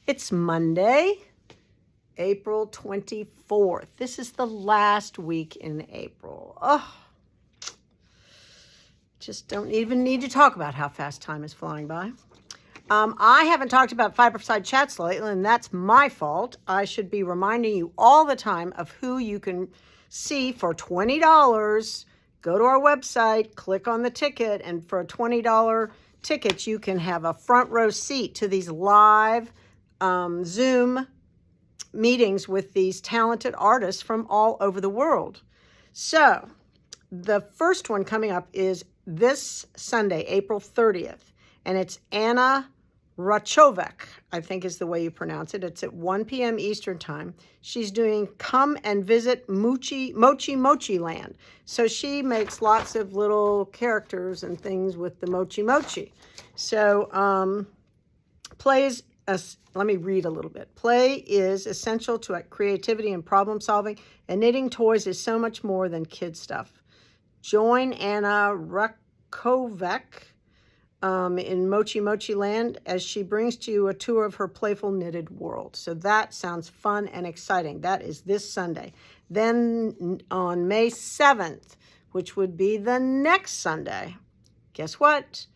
It's Monday, April 24th. This is the last week in April. Oh, just don't even need to talk about how fast time is flying by. I haven't talked about Fiberside Chats lately, and that's my fault. I should be reminding you all the time of who you can see for $20. Go to our website, click on the ticket, and for a $20 ticket, you can have a front row seat to these live Zoom meetings with these talented artists from all over the world. So the first one coming up is this Sunday, April 30th, and it's Anna Rachovec, I think is the way you pronounce it. It's at 1 p.m. Eastern Time. She's doing Come and Visit Mochimochi Land. So she makes lots of little characters and things with the Mochimochi. So let me read a little bit. Play is essential to creativity and problem solving, and knitting toys is so much more than kid stuff. Join Anna Rachovec in Mochimochi Land as she brings to you a tour of her playful knitted world. So that sounds fun and exciting. That is this Sunday. Then on May 7th, which would be the next Sunday, guess what?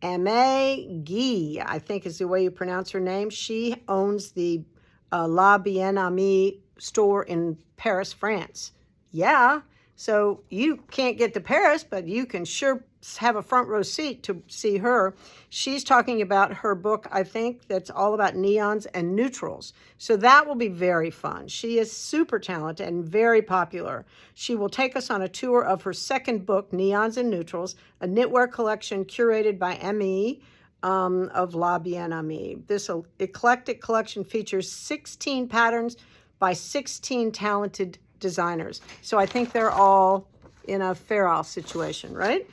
Aimee Guy, I think is the way you pronounce her name. She owns the La Bien Amie store in Paris, France. Yeah, so you can't get to Paris, but you can sure have a front row seat to see her. She's talking about her book, I think, that's all about neons and neutrals. So that will be very fun. She is super talented and very popular. She will take us on a tour of her second book, Neons and Neutrals, a knitwear collection curated by Aimee of La Bien Amie. This eclectic collection features 16 patterns by 16 talented designers. So I think they're all in a Fair situation, right?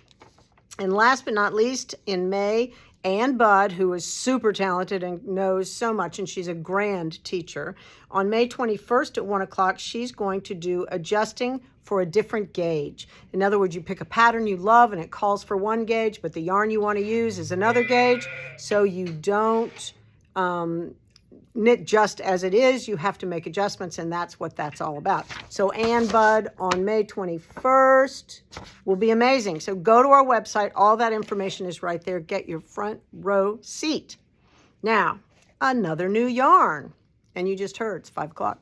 And last but not least, in May, Ann Budd, who is super talented and knows so much, and she's a grand teacher. On May 21st at 1 o'clock, she's going to do adjusting for a different gauge. In other words, you pick a pattern you love and it calls for one gauge, but the yarn you want to use is another gauge, so you don't knit just as it is. You have to make adjustments, and that's what that's all about. So Ann Budd on May 21st will be amazing. So go to our website. All that information is right there. Get your front row seat. Now, another new yarn. And you just heard, it's 5 o'clock.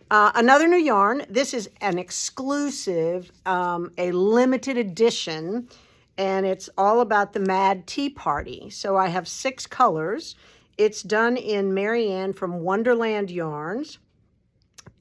Another new yarn. This is an exclusive, a limited edition, and it's all about the Mad Tea Party. So I have 6 colors. It's done in Marianne from Wonderland Yarns,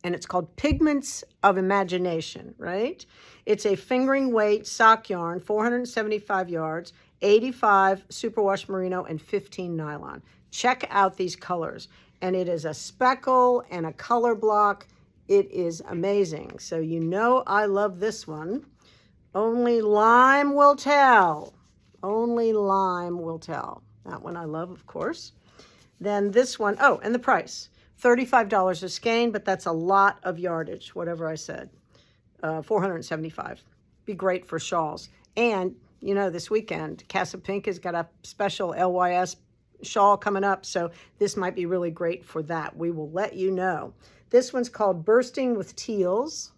and it's called Pigments of Imagination, right? It's a fingering weight sock yarn, 475 yards, 85 superwash merino, and 15 nylon. Check out these colors. And it is a speckle and a color block. It is amazing. So you know I love this one. Only lime will tell. Only lime will tell. That one I love, of course. Then this one, oh, and the price, $35 a skein, but that's a lot of yardage, whatever I said, 475. Be great for shawls. And, you know, this weekend, Casa Pink has got a special LYS shawl coming up, so this might be really great for that. We will let you know. This one's called Bursting with Teals.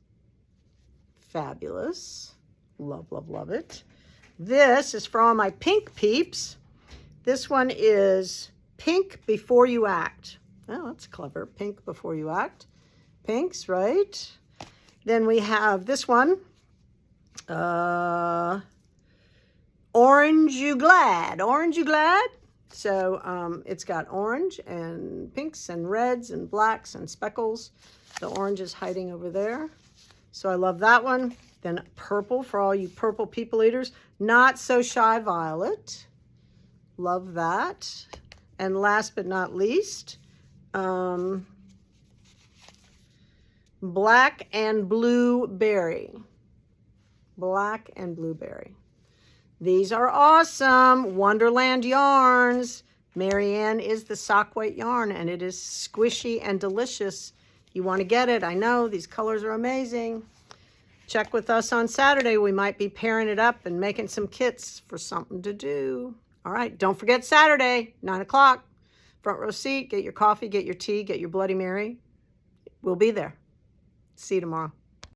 Fabulous. Love, love, love it. This is for all my pink peeps. This one is Pink Before You Act. Oh, that's clever. Pink Before You Act. Pinks, right? Then we have this one. Orange You Glad. Orange You Glad. So it's got orange and pinks and reds and blacks and speckles. The orange is hiding over there. So I love that one. Then purple for all you purple people eaters. Not So Shy Violet. Love that. And last but not least, Black and Blue Berry. Black and Blueberry. These are awesome. Wonderland Yarns. Marianne is the sock weight yarn, and it is squishy and delicious. You want to get it. I know. These colors are amazing. Check with us on Saturday. We might be pairing it up and making some kits for something to do. All right. Don't forget Saturday, 9 o'clock. front row seat, get your coffee, get your tea, get your Bloody Mary. We'll be there. See you tomorrow.